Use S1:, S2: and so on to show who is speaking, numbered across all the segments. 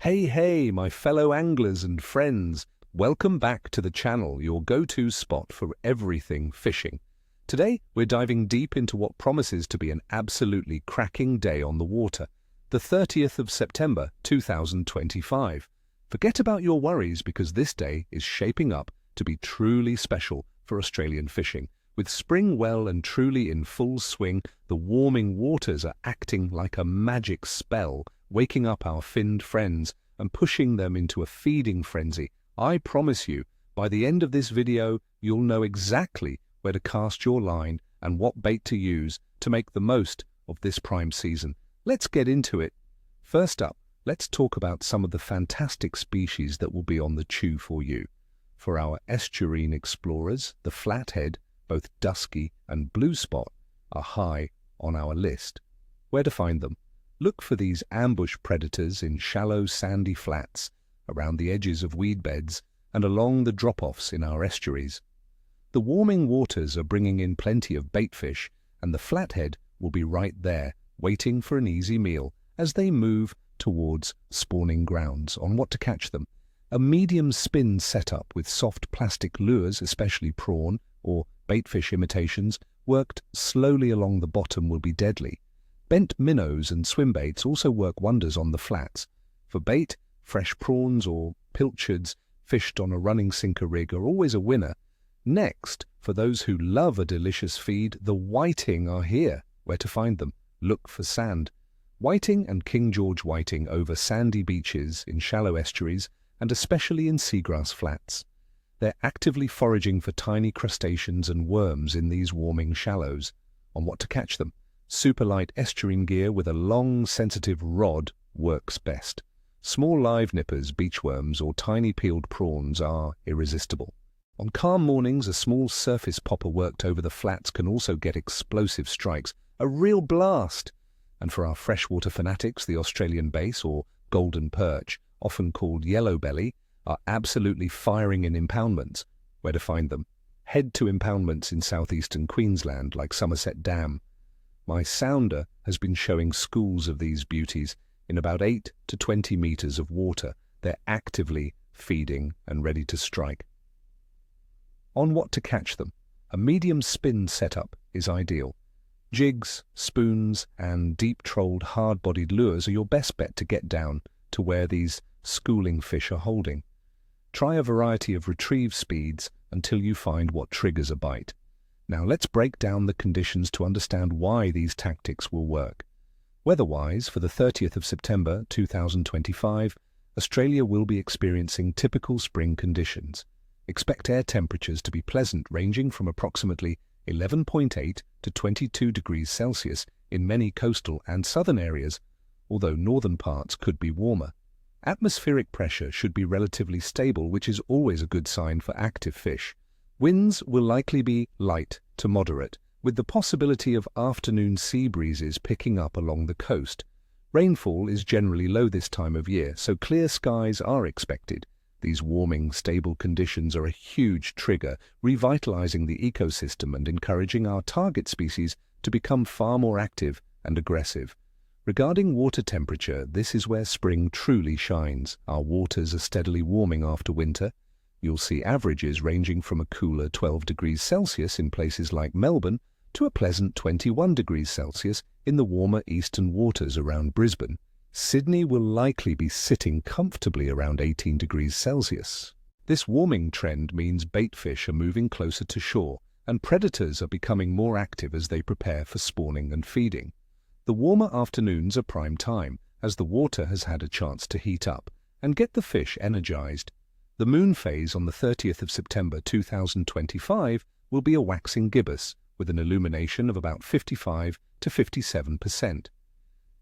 S1: Hey, my fellow anglers and friends. Welcome back to the channel, your go-to spot for everything fishing. Today, we're diving deep into what promises to be an absolutely cracking day on the water, the 30th of September 2025. Forget about your worries because this day is shaping up to be truly special for Australian fishing. With spring well and truly in full swing, the warming waters are acting like a magic spell, waking up our finned friends and pushing them into a feeding frenzy. I promise you, by the end of this video, you'll know exactly where to cast your line and what bait to use to make the most of this prime season. Let's get into it. First up, let's talk about some of the fantastic species that will be on the chew for you. For our estuarine explorers, the flathead, both dusky and blue spot, are high on our list. Where to find them? Look for these ambush predators in shallow sandy flats, around the edges of weed beds, and along the drop-offs in our estuaries. The warming waters are bringing in plenty of bait fish, and the flathead will be right there, waiting for an easy meal as they move towards spawning grounds. On what to catch them? A medium spin setup with soft plastic lures, especially prawn or baitfish imitations, worked slowly along the bottom will be deadly. Bent minnows and swim baits also work wonders on the flats. For bait, fresh prawns or pilchards fished on a running sinker rig are always a winner. Next, for those who love a delicious feed, the whiting are here. Where to find them? Look for sand. Whiting and King George whiting over sandy beaches in shallow estuaries and especially in seagrass flats. They're actively foraging for tiny crustaceans and worms in these warming shallows. On what to catch them? Super light estuarine gear with a long, sensitive rod works best. Small live nippers, beachworms, or tiny peeled prawns are irresistible. On calm mornings, a small surface popper worked over the flats can also get explosive strikes. A real blast! And for our freshwater fanatics, the Australian bass or golden perch, often called Yellowbelly, are absolutely firing in impoundments. Where to find them? Head to impoundments in southeastern Queensland, like Somerset Dam. My sounder has been showing schools of these beauties in about 8 to 20 meters of water. They're actively feeding and ready to strike. On what to catch them? A medium spin setup is ideal. Jigs, spoons, and deep-trolled, hard-bodied lures are your best bet to get down to where these schooling fish are holding. Try a variety of retrieve speeds until you find what triggers a bite. Now let's break down the conditions to understand why these tactics will work. Weather-wise, for the 30th of September 2025, Australia will be experiencing typical spring conditions. Expect air temperatures to be pleasant, ranging from approximately 11.8 to 22 degrees Celsius in many coastal and southern areas, although northern parts could be warmer. Atmospheric pressure should be relatively stable, which is always a good sign for active fish. Winds will likely be light to moderate, with the possibility of afternoon sea breezes picking up along the coast. Rainfall is generally low this time of year, so clear skies are expected. These warming, stable conditions are a huge trigger, revitalizing the ecosystem and encouraging our target species to become far more active and aggressive. Regarding water temperature, this is where spring truly shines. Our waters are steadily warming after winter. You'll see averages ranging from a cooler 12 degrees Celsius in places like Melbourne to a pleasant 21 degrees Celsius in the warmer eastern waters around Brisbane. Sydney will likely be sitting comfortably around 18 degrees Celsius. This warming trend means baitfish are moving closer to shore, and predators are becoming more active as they prepare for spawning and feeding. The warmer afternoons are prime time, as the water has had a chance to heat up and get the fish energized. The moon phase on the 30th of September 2025 will be a waxing gibbous with an illumination of about 55 to 57%.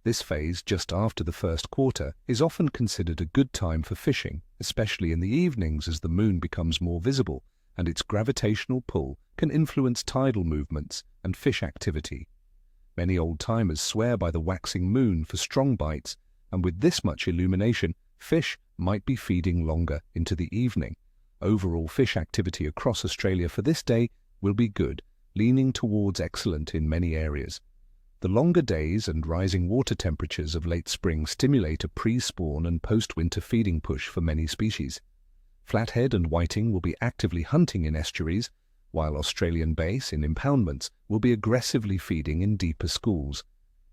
S1: This phase, just after the first quarter, is often considered a good time for fishing, especially in the evenings as the moon becomes more visible and its gravitational pull can influence tidal movements and fish activity. Many old-timers swear by the waxing moon for strong bites, and with this much illumination, fish might be feeding longer into the evening. Overall fish activity across Australia for this day will be good, leaning towards excellent in many areas. The longer days and rising water temperatures of late spring stimulate a pre-spawn and post-winter feeding push for many species. Flathead and whiting will be actively hunting in estuaries, while Australian bass in impoundments will be aggressively feeding in deeper schools.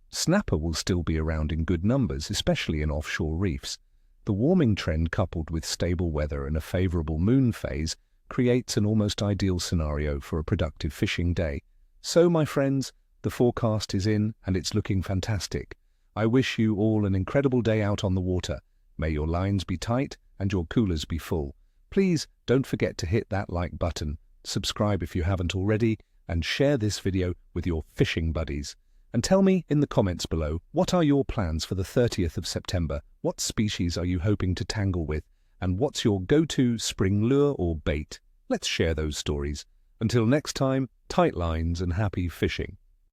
S1: Snapper will still be around in good numbers, especially in offshore reefs. The warming trend, coupled with stable weather and a favourable moon phase, creates an almost ideal scenario for a productive fishing day. So, my friends, the forecast is in and it's looking fantastic. I wish you all an incredible day out on the water. May your lines be tight and your coolers be full. Please don't forget to hit that like button, subscribe if you haven't already, and share this video with your fishing buddies. And tell me in the comments below, what are your plans for the 30th of September? What species are you hoping to tangle with? And what's your go-to spring lure or bait? Let's share those stories. Until next time, tight lines and happy fishing.